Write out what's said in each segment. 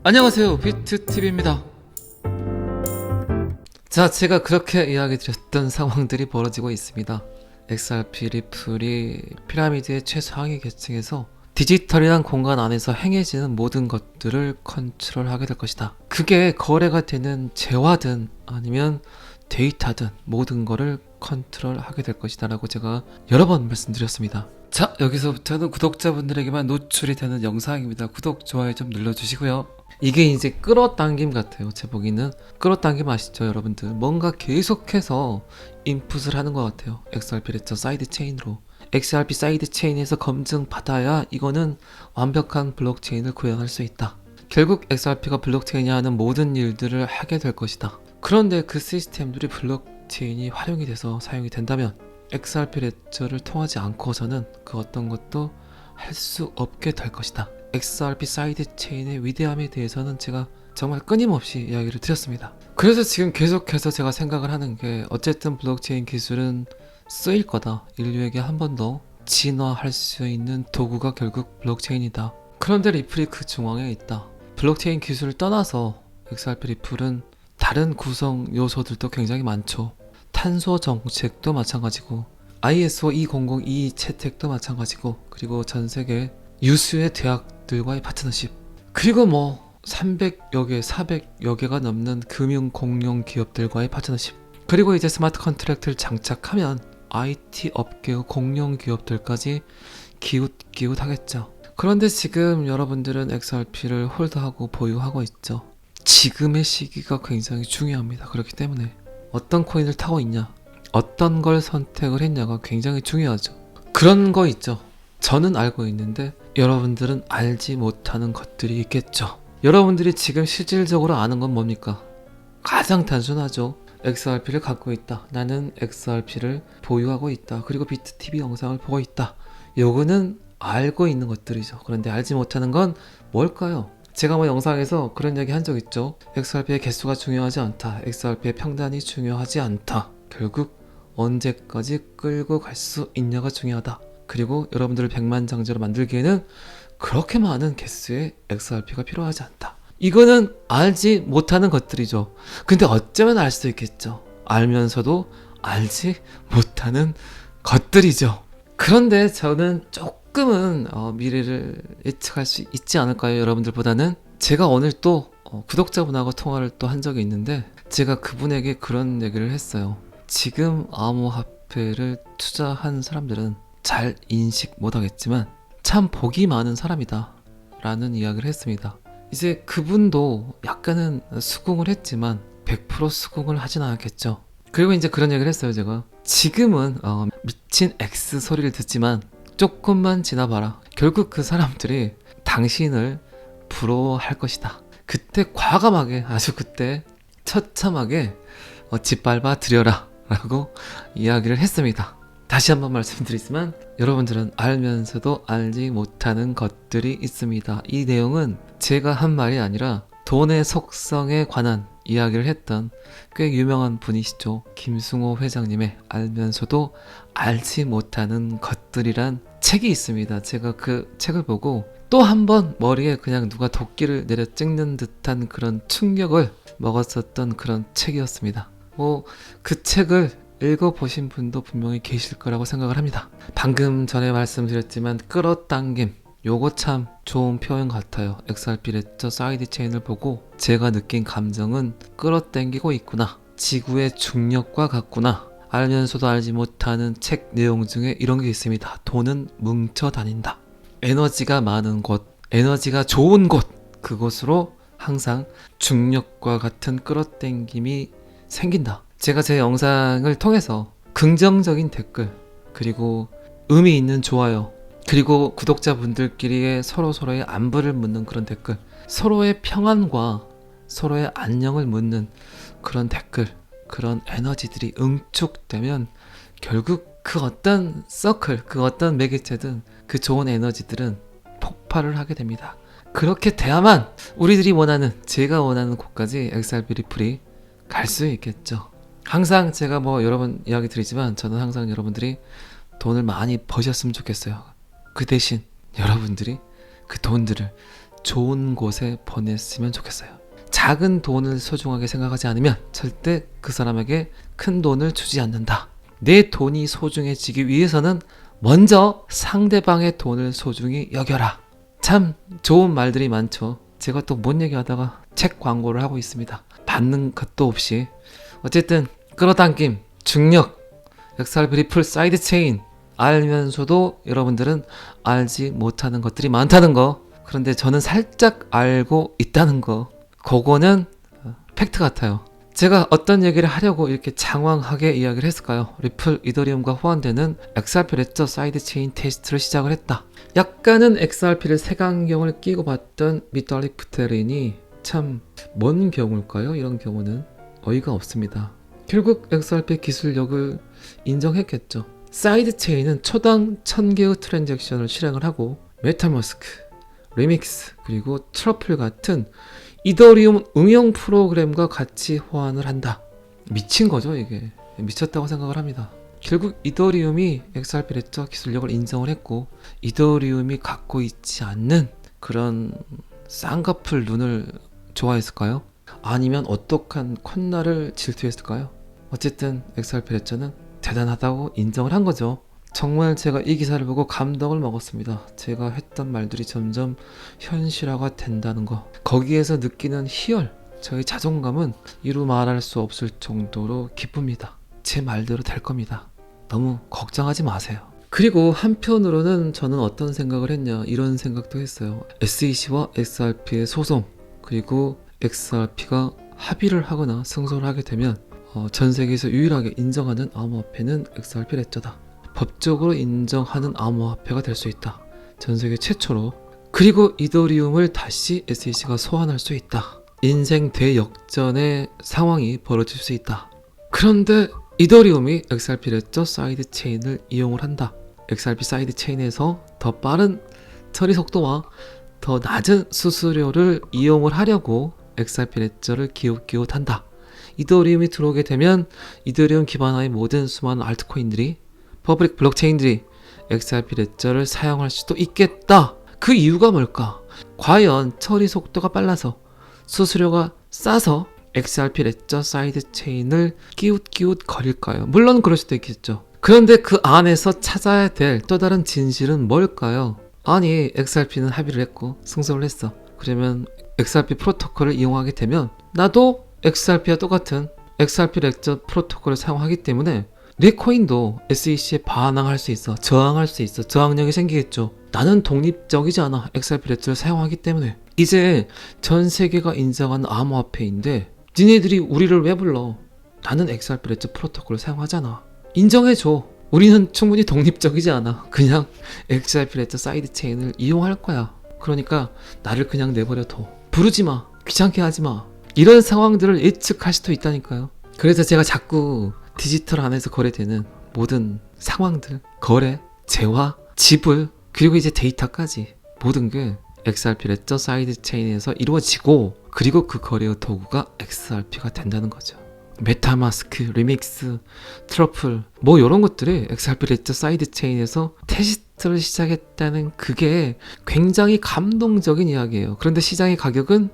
안녕하세요, 비트TV입니다. 자, 제가 그렇게 이야기 드렸던 상황들이 벌어지고 있습니다. XRP 리플이 피라미드의 최상위 계층에서 디지털이란 공간 안에서 행해지는 모든 것들을 컨트롤하게 될 것이다. 그게 거래가 되는 재화든 아니면 데이터든 모든 거를 컨트롤하게 될 것이다 라고 제가 여러 번 말씀드렸습니다. 자, 여기서부터는 구독자분들에게만 노출이 되는 영상입니다. 구독, 좋아요 좀 눌러주시고요. 이게 이제 끌어당김 같아요. 제 보기에는 끌어당김 아시죠 여러분들? 뭔가 계속해서 인풋을 하는 것 같아요. XRP 레저 사이드 체인으로. XRP 사이드 체인에서 검증 받아야 이거는 완벽한 블록체인을 구현할 수 있다. 결국 XRP가 블록체인이 하는 모든 일들을 하게 될 것이다. 그런데 그 시스템들이 블록체인이 활용이 돼서 사용이 된다면 XRP 레저를 통하지 않고서는 그 어떤 것도 할 수 없게 될 것이다. XRP 사이드 체인의 위대함에 대해서는 제가 정말 끊임없이 이야기를 드렸습니다. 그래서 지금 계속해서 제가 생각을 하는 게 어쨌든 블록체인 기술은 쓰일 거다. 인류에게 한 번 더 진화할 수 있는 도구가 결국 블록체인이다. 그런데 리플이 그 중앙에 있다. 블록체인 기술을 떠나서 XRP 리플은 다른 구성 요소들도 굉장히 많죠. 탄소 정책도 마찬가지고 ISO 2002 채택도 마찬가지고 그리고 전 세계 유수의 대학들과의 파트너십 그리고 뭐 300여 개, 400여 개가 넘는 금융 공룡 기업들과의 파트너십 그리고 이제 스마트 컨트랙트를 장착하면 IT 업계의 공룡 기업들까지 기웃기웃하겠죠. 그런데 지금 여러분들은 XRP를 홀드하고 보유하고 있죠. 지금의 시기가 굉장히 중요합니다. 그렇기 때문에 어떤 코인을 타고 있냐, 어떤 걸 선택을 했냐가 굉장히 중요하죠. 그런 거 있죠. 저는 알고 있는데 여러분들은 알지 못하는 것들이 있겠죠. 여러분들이 지금 실질적으로 아는 건 뭡니까? 가장 단순하죠. XRP를 갖고 있다. 나는 XRP를 보유하고 있다. 그리고 비트TV 영상을 보고 있다. 요거는 알고 있는 것들이죠. 그런데 알지 못하는 건 뭘까요? 제가 뭐 영상에서 그런 얘기 한 적 있죠. XRP의 개수가 중요하지 않다. XRP의 평단이 중요하지 않다. 결국 언제까지 끌고 갈 수 있냐가 중요하다. 그리고 여러분들을 백만장자로 만들기에는 그렇게 많은 개수의 XRP가 필요하지 않다. 이거는 알지 못하는 것들이죠. 근데 어쩌면 알 수 있겠죠. 알면서도 알지 못하는 것들이죠. 그런데 저는 조금은 미래를 예측할 수 있지 않을까요? 여러분들보다는. 제가 오늘 또 구독자분하고 통화를 또 한 적이 있는데 제가 그분에게 그런 얘기를 했어요. 지금 암호화폐를 투자한 사람들은 잘 인식 못하겠지만 참 복이 많은 사람이다 라는 이야기를 했습니다. 이제 그분도 약간은 수긍을 했지만 100% 수긍을 하진 않았겠죠. 그리고 이제 그런 얘기를 했어요. 제가 지금은 미친 X 소리를 듣지만 조금만 지나봐라. 결국 그 사람들이 당신을 부러워할 것이다. 그때 과감하게 아주 그때 처참하게 짓밟아 들여라 라고 이야기를 했습니다. 다시 한번 말씀드리지만 여러분들은 알면서도 알지 못하는 것들이 있습니다. 이 내용은 제가 한 말이 아니라 돈의 속성에 관한 이야기를 했던 꽤 유명한 분이시죠. 김승호 회장님의 알면서도 알지 못하는 것들이란 책이 있습니다. 제가 그 책을 보고 또 한 번 머리에 그냥 누가 도끼를 내려 찍는 듯한 그런 충격을 먹었었던 그런 책이었습니다. 그 책을 읽어보신 분도 분명히 계실 거라고 생각을 합니다. 방금 전에 말씀드렸지만 끌어당김 요거 참 좋은 표현 같아요. XRP 레저 사이드 체인을 보고 제가 느낀 감정은 끌어당기고 있구나. 지구의 중력과 같구나. 알면서도 알지 못하는 책 내용 중에 이런 게 있습니다. 돈은 뭉쳐 다닌다. 에너지가 많은 곳, 에너지가 좋은 곳, 그곳으로 항상 중력과 같은 끌어당김이 생긴다. 제가 제 영상을 통해서 긍정적인 댓글, 그리고 의미 있는 좋아요, 그리고 구독자분들끼리의 서로서로의 안부를 묻는 그런 댓글, 서로의 평안과 서로의 안녕을 묻는 그런 댓글, 그런 에너지들이 응축되면 결국 그 어떤 서클, 그 어떤 매개체든 그 좋은 에너지들은 폭발을 하게 됩니다. 그렇게 돼야만 우리들이 원하는, 제가 원하는 곳까지 XRP 리플이 갈 수 있겠죠. 항상 제가 뭐 여러 번 이야기 드리지만 저는 항상 여러분들이 돈을 많이 버셨으면 좋겠어요. 그 대신 여러분들이 그 돈들을 좋은 곳에 보냈으면 좋겠어요. 작은 돈을 소중하게 생각하지 않으면 절대 그 사람에게 큰 돈을 주지 않는다. 내 돈이 소중해지기 위해서는 먼저 상대방의 돈을 소중히 여겨라. 참 좋은 말들이 많죠. 제가 또 뭔 얘기하다가 책 광고를 하고 있습니다. 받는 것도 없이. 어쨌든 끌어당김, 중력, XRP 리플 사이드 체인 알면서도 여러분들은 알지 못하는 것들이 많다는 거. 그런데 저는 살짝 알고 있다는 거. 그거는 팩트 같아요. 제가 어떤 얘기를 하려고 이렇게 장황하게 이야기를 했을까요? 리플, 이더리움과 호환되는 XRP 레저 사이드 체인 테스트를 시작을 했다. 약간은 XRP를 색안경을 끼고 봤던 미달릭 부테린이 참 뭔 경우일까요? 이런 경우는 어이가 없습니다. 결국 XRP 기술력을 인정했겠죠. 사이드 체인은 초당 1000개의 트랜잭션을 실행을 하고 메타마스크, 리믹스, 그리고 트러플 같은 이더리움 응용 프로그램과 같이 호환을 한다. 미친 거죠, 이게. 미쳤다고 생각을 합니다. 결국 이더리움이 XRP 레저 기술력을 인정을 했고, 이더리움이 갖고 있지 않는 그런 쌍꺼풀 눈을 좋아했을까요? 아니면 어떡한 콧날을 질투했을까요? 어쨌든 XRP 레저는 대단하다고 인정을 한 거죠. 정말 제가 이 기사를 보고 감동을 먹었습니다. 제가 했던 말들이 점점 현실화가 된다는 거. 거기에서 느끼는 희열, 저의 자존감은 이루 말할 수 없을 정도로 기쁩니다. 제 말대로 될 겁니다. 너무 걱정하지 마세요. 그리고 한편으로는 저는 어떤 생각을 했냐, 이런 생각도 했어요. SEC와 XRP의 소송, 그리고 XRP가 합의를 하거나 승소를 하게 되면 전 세계에서 유일하게 인정하는 암호화폐는 XRP 레저다. 법적으로 인정하는 암호화폐가 될 수 있다. 전 세계 최초로. 그리고 이더리움을 다시 SEC가 소환할 수 있다. 인생 대역전의 상황이 벌어질 수 있다. 그런데 이더리움이 XRP 레저 사이드 체인을 이용을 한다. XRP 사이드 체인에서 더 빠른 처리 속도와 더 낮은 수수료를 이용을 하려고 XRP 레저를 기웃기웃한다. 이더리움이 들어오게 되면 이더리움 기반화의 모든 수많은 알트코인들이, 퍼블릭 블록체인들이 XRP 레저를 사용할 수도 있겠다. 그 이유가 뭘까? 과연 처리 속도가 빨라서 수수료가 싸서 XRP 레저 사이드 체인을 끼웃끼웃 거릴까요? 물론 그럴 수도 있겠죠. 그런데 그 안에서 찾아야 될 또 다른 진실은 뭘까요? 아니, XRP는 합의를 했고 승소를 했어. 그러면 XRP 프로토콜을 이용하게 되면 나도 XRP와 똑같은 XRP 레저 프로토콜을 사용하기 때문에 내 코인도 SEC에 반항할 수 있어. 저항할 수 있어. 저항력이 생기겠죠. 나는 독립적이지 않아. XRP 레저를 사용하기 때문에. 이제 전 세계가 인정하는 암호화폐인데 니네들이 우리를 왜 불러? 나는 XRP 레저 프로토콜을 사용하잖아. 인정해줘. 우리는 충분히 독립적이지 않아. 그냥 XRP 레저 사이드 체인을 이용할 거야. 그러니까 나를 그냥 내버려둬. 부르지 마. 귀찮게 하지 마. 이런 상황들을 예측할 수도 있다니까요. 그래서 제가 자꾸 디지털 안에서 거래되는 모든 상황들, 거래, 재화, 지불, 그리고 이제 데이터까지 모든 게 XRP 레저 사이드 체인에서 이루어지고, 그리고 그 거래의 도구가 XRP가 된다는 거죠. 메타마스크, 리믹스, 트러플 뭐 이런 것들이 XRP 레저 사이드 체인에서 테스트를 시작했다는, 그게 굉장히 감동적인 이야기예요. 그런데 시장의 가격은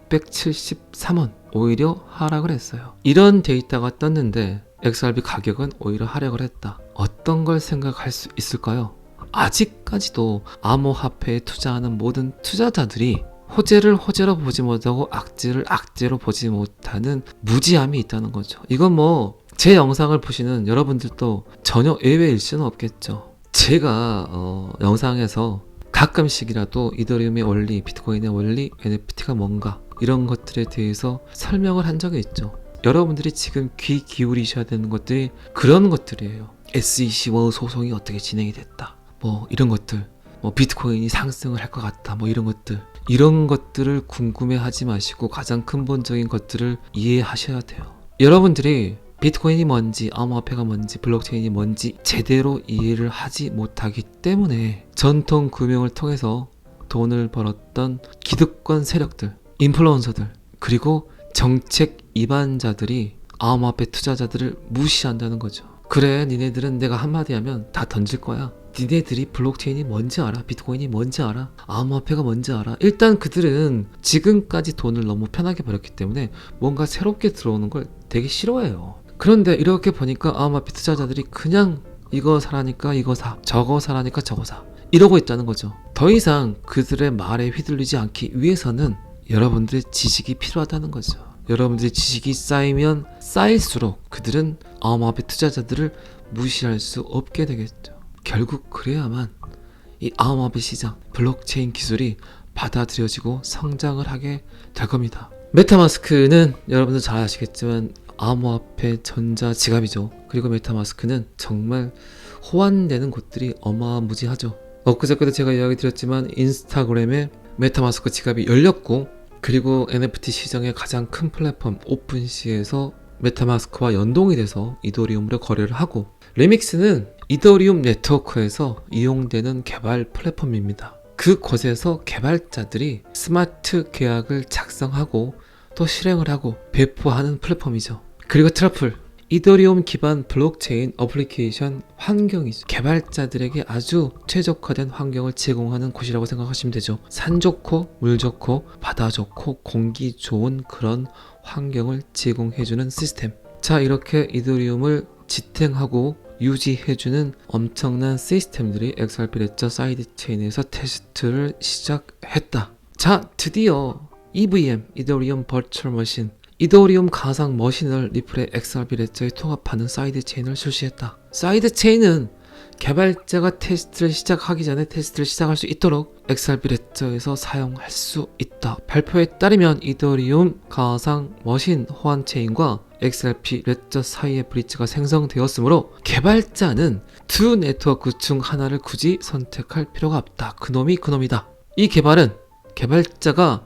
673원, 오히려 하락을 했어요. 이런 데이터가 떴는데 XRP 가격은 오히려 하락을 했다. 어떤 걸 생각할 수 있을까요? 아직까지도 암호화폐에 투자하는 모든 투자자들이 호재를 호재로 보지 못하고 악재를 악재로 보지 못하는 무지함이 있다는 거죠. 이건 뭐 제 영상을 보시는 여러분들도 전혀 예외일 수는 없겠죠. 제가 영상에서 가끔씩이라도 이더리움의 원리, 비트코인의 원리, NFT가 뭔가 이런 것들에 대해서 설명을 한 적이 있죠. 여러분들이 지금 귀 기울이셔야 되는 것들이 그런 것들이에요. SEC와 소송이 어떻게 진행이 됐다, 뭐 이런 것들, 뭐 비트코인이 상승을 할 것 같다, 뭐 이런 것들, 이런 것들을 궁금해하지 마시고 가장 근본적인 것들을 이해하셔야 돼요. 여러분들이 비트코인이 뭔지, 암호화폐가 뭔지, 블록체인이 뭔지 제대로 이해를 하지 못하기 때문에 전통 금융을 통해서 돈을 벌었던 기득권 세력들, 인플루언서들, 그리고 정책 이반자들이 암호화폐 투자자들을 무시한다는 거죠. 그래, 니네들은 내가 한마디 하면 다 던질 거야. 니네들이 블록체인이 뭔지 알아? 비트코인이 뭔지 알아? 암호화폐가 뭔지 알아? 일단 그들은 지금까지 돈을 너무 편하게 벌였기 때문에 뭔가 새롭게 들어오는 걸 되게 싫어해요. 그런데 이렇게 보니까 암호화폐 투자자들이 그냥 이거 사라니까 이거 사, 저거 사라니까 저거 사, 이러고 있다는 거죠. 더 이상 그들의 말에 휘둘리지 않기 위해서는 여러분들의 지식이 필요하다는 거죠. 여러분들의 지식이 쌓이면 쌓일수록 그들은 암호화폐 투자자들을 무시할 수 없게 되겠죠. 결국 그래야만 이 암호화폐 시장, 블록체인 기술이 받아들여지고 성장을 하게 될 겁니다. 메타마스크는 여러분들 잘 아시겠지만 암호화폐 전자지갑이죠. 그리고 메타마스크는 정말 호환되는 곳들이 어마무지하죠. 엊그저께도 제가 이야기 드렸지만 인스타그램에 메타마스크 지갑이 열렸고, 그리고 NFT 시장의 가장 큰 플랫폼 오픈시에서 메타마스크와 연동이 돼서 이더리움으로 거래를 하고, 리믹스는 이더리움 네트워크에서 이용되는 개발 플랫폼입니다. 그곳에서 개발자들이 스마트 계약을 작성하고 또 실행을 하고 배포하는 플랫폼이죠. 그리고 트러플, 이더리움 기반 블록체인 어플리케이션 환경이죠. 개발자들에게 아주 최적화된 환경을 제공하는 곳이라고 생각하시면 되죠. 산 좋고 물 좋고 바다 좋고 공기 좋은 그런 환경을 제공해주는 시스템. 자, 이렇게 이더리움을 지탱하고 유지해주는 엄청난 시스템들이 XRP 레저 사이드체인에서 테스트를 시작했다. 자, 드디어 EVM, 이더리움 버추얼 머신, 이더리움 가상 머신을 리플의 XRP 레저에 통합하는 사이드체인을 출시했다. 사이드체인은 개발자가 테스트를 시작하기 전에 테스트를 시작할 수 있도록 XRP 레저에서 사용할 수 있다. 발표에 따르면 이더리움 가상 머신 호환 체인과 XRP 레저 사이의 브릿지가 생성되었으므로 개발자는 두 네트워크 중 하나를 굳이 선택할 필요가 없다. 그놈이다. 이 개발은 개발자가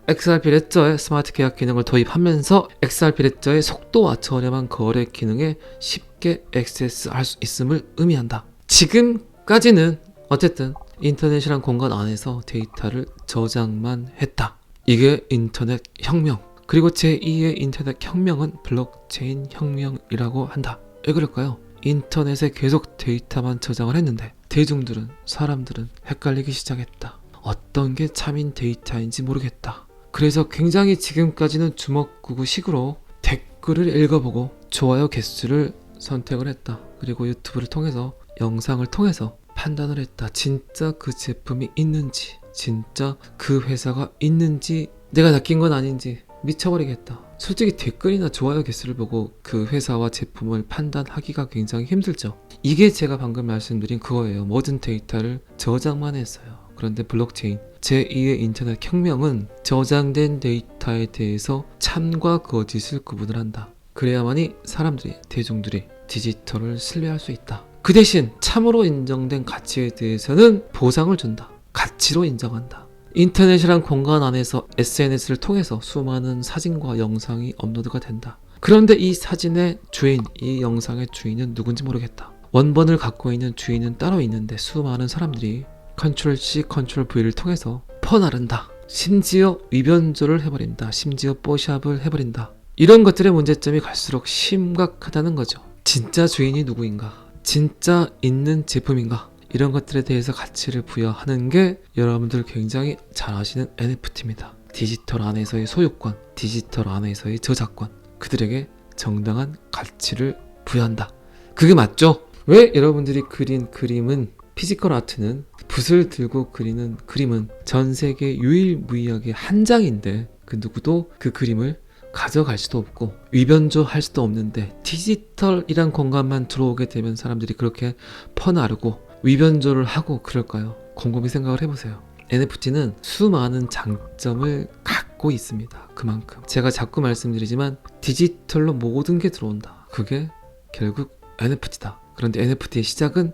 XRP 레저의 스마트 계약 기능을 도입하면서 XRP 레저의 속도와 저렴한 거래 기능에 쉽게 액세스할 수 있음을 의미한다. 지금까지는 어쨌든 인터넷이란 공간 안에서 데이터를 저장만 했다. 이게 인터넷 혁명, 그리고 제2의 인터넷 혁명은 블록체인 혁명이라고 한다. 왜 그럴까요? 인터넷에 계속 데이터만 저장을 했는데 대중들은, 사람들은 헷갈리기 시작했다. 어떤 게 참인 데이터인지 모르겠다. 그래서 굉장히 지금까지는 주먹구구식으로 댓글을 읽어보고 좋아요 개수를 선택을 했다. 그리고 유튜브를 통해서, 영상을 통해서 판단을 했다. 진짜 그 제품이 있는지, 진짜 그 회사가 있는지, 내가 낚인 건 아닌지 미쳐버리겠다. 솔직히 댓글이나 좋아요 개수를 보고 그 회사와 제품을 판단하기가 굉장히 힘들죠. 이게 제가 방금 말씀드린 그거예요. 모든 데이터를 저장만 했어요. 그런데 블록체인, 제2의 인터넷 혁명은 저장된 데이터에 대해서 참과 거짓을 구분을 한다. 그래야만이 사람들이, 대중들이 디지털을 신뢰할 수 있다. 그 대신 참으로 인정된 가치에 대해서는 보상을 준다. 가치로 인정한다. 인터넷이란 공간 안에서 SNS를 통해서 수많은 사진과 영상이 업로드가 된다. 그런데 이 사진의 주인, 이 영상의 주인은 누군지 모르겠다. 원본을 갖고 있는 주인은 따로 있는데 수많은 사람들이 컨트롤 C, 컨트롤 V를 통해서 퍼나른다. 심지어 위변조를 해버린다. 심지어 뽀샵을 해버린다. 이런 것들의 문제점이 갈수록 심각하다는 거죠. 진짜 주인이 누구인가? 진짜 있는 제품인가? 이런 것들에 대해서 가치를 부여하는 게 여러분들 굉장히 잘 아시는 NFT입니다. 디지털 안에서의 소유권, 디지털 안에서의 저작권, 그들에게 정당한 가치를 부여한다. 그게 맞죠? 왜 여러분들이 그린 그림은, 피지컬 아트는, 붓을 들고 그리는 그림은 전 세계 유일무이하게 한 장인데 그 누구도 그 그림을 가져갈 수도 없고 위변조할 수도 없는데, 디지털이란 공간만 들어오게 되면 사람들이 그렇게 퍼나르고 위변조를 하고 그럴까요? 곰곰이 생각을 해보세요. NFT는 수많은 장점을 갖고 있습니다. 그만큼 제가 자꾸 말씀드리지만 디지털로 모든 게 들어온다. 그게 결국 NFT다. 그런데 NFT의 시작은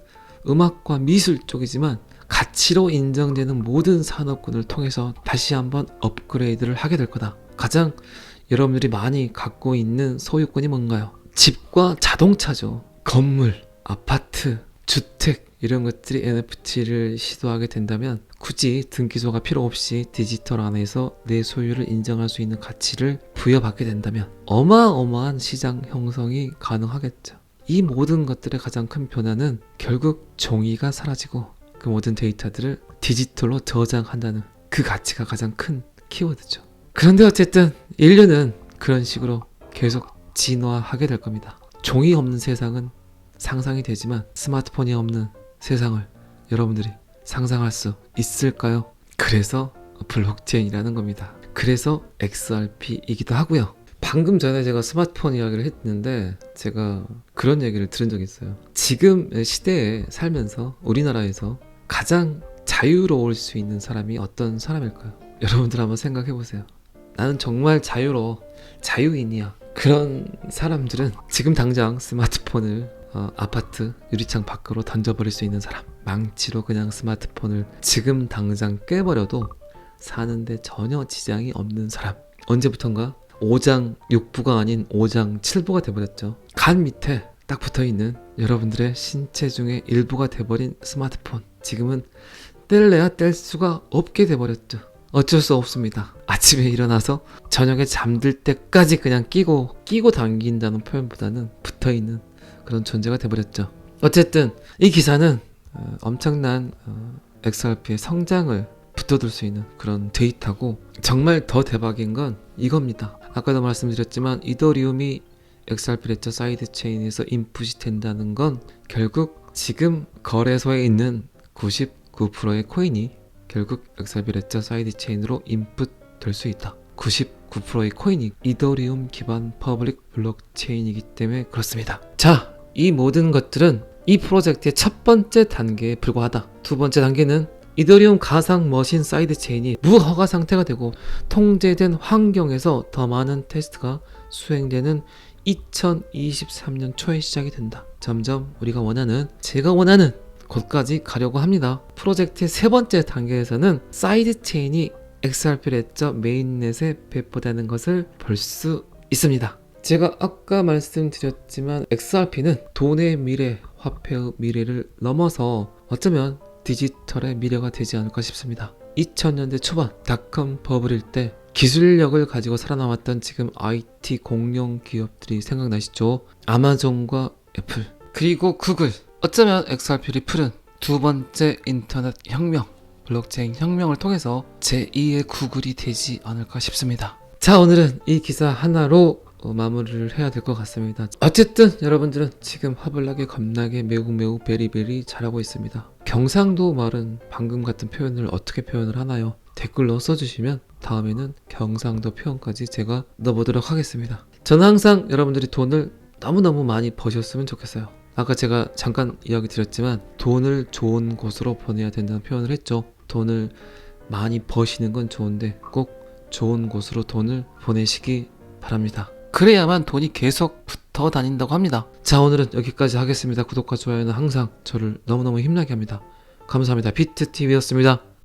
음악과 미술 쪽이지만 가치로 인정되는 모든 산업군을 통해서 다시 한번 업그레이드를 하게 될 거다. 가장 여러분들이 많이 갖고 있는 소유권이 뭔가요? 집과 자동차죠. 건물, 아파트, 주택, 이런 것들이 NFT를 시도하게 된다면 굳이 등기소가 필요 없이 디지털 안에서 내 소유를 인정할 수 있는 가치를 부여받게 된다면 어마어마한 시장 형성이 가능하겠죠. 이 모든 것들의 가장 큰 변화는 결국 종이가 사라지고 그 모든 데이터들을 디지털로 저장한다는 그 가치가 가장 큰 키워드죠. 그런데 어쨌든 인류는 그런 식으로 계속 진화하게 될 겁니다. 종이 없는 세상은 상상이 되지만 스마트폰이 없는 세상을 여러분들이 상상할 수 있을까요? 그래서 블록체인이라는 겁니다. 그래서 XRP이기도 하고요. 방금 전에 제가 스마트폰 이야기를 했는데 제가 그런 얘기를 들은 적이 있어요. 지금 시대에 살면서 우리나라에서 가장 자유로울 수 있는 사람이 어떤 사람일까요? 여러분들 한번 생각해 보세요. 나는 정말 자유로워, 자유인이야. 그런 사람들은 지금 당장 스마트폰을 아파트 유리창 밖으로 던져버릴 수 있는 사람, 망치로 그냥 스마트폰을 지금 당장 깨버려도 사는데 전혀 지장이 없는 사람. 언제부턴가 5장 6부가 아닌 5장 7부가 돼버렸죠. 간 밑에 딱 붙어있는 여러분들의 신체 중에 일부가 돼버린 스마트폰, 지금은 뗄래야 뗄 수가 없게 돼버렸죠. 어쩔 수 없습니다. 아침에 일어나서 저녁에 잠들 때까지 그냥 끼고 당긴다는 표현보다는 붙어있는 그런 존재가 돼버렸죠. 어쨌든 이 기사는 엄청난 XRP의 성장을 붙어둘 수 있는 그런 데이터고, 정말 더 대박인 건 이겁니다. 아까도 말씀드렸지만 이더리움이 XRP 레저 사이드 체인에서 인풋이 된다는 건 결국 지금 거래소에 있는 99%의 코인이 결국 XRP 레저 사이드 체인으로 인풋 될 수 있다. 99%의 코인이 이더리움 기반 퍼블릭 블록체인이기 때문에 그렇습니다. 자, 이 모든 것들은 이 프로젝트의 첫 번째 단계에 불과하다. 두 번째 단계는 이더리움 가상 머신 사이드 체인이 무허가 상태가 되고 통제된 환경에서 더 많은 테스트가 수행되는 2023년 초에 시작이 된다. 점점 우리가 원하는, 제가 원하는 곳까지 가려고 합니다. 프로젝트의 세 번째 단계에서는 사이드 체인이 XRP 레저 메인넷에 배포되는 것을 볼 수 있습니다. 제가 아까 말씀드렸지만 XRP는 돈의 미래, 화폐의 미래를 넘어서 어쩌면 디지털의 미래가 되지 않을까 싶습니다. 2000년대 초반 닷컴 버블일 때 기술력을 가지고 살아남았던 지금 IT 공룡 기업들이 생각나시죠? 아마존과 애플, 그리고 구글. 어쩌면 XRP 리플은 두 번째 인터넷 혁명, 블록체인 혁명을 통해서 제2의 구글이 되지 않을까 싶습니다. 자, 오늘은 이 기사 하나로 마무리를 해야 될 것 같습니다. 어쨌든 여러분들은 지금 화블락에 겁나게 매우 베리베리 잘하고 있습니다. 경상도 말은 방금 같은 표현을 어떻게 표현을 하나요? 댓글로 써주시면 다음에는 경상도 표현까지 제가 넣어보도록 하겠습니다. 저는 항상 여러분들이 돈을 너무너무 많이 버셨으면 좋겠어요. 아까 제가 잠깐 이야기 드렸지만 돈을 좋은 곳으로 보내야 된다는 표현을 했죠. 돈을 많이 버시는 건 좋은데 꼭 좋은 곳으로 돈을 보내시기 바랍니다. 그래야만 돈이 계속 붙어 다닌다고 합니다. 자, 오늘은 여기까지 하겠습니다. 구독과 좋아요는 항상 저를 너무너무 힘나게 합니다. 감사합니다. 비트TV였습니다.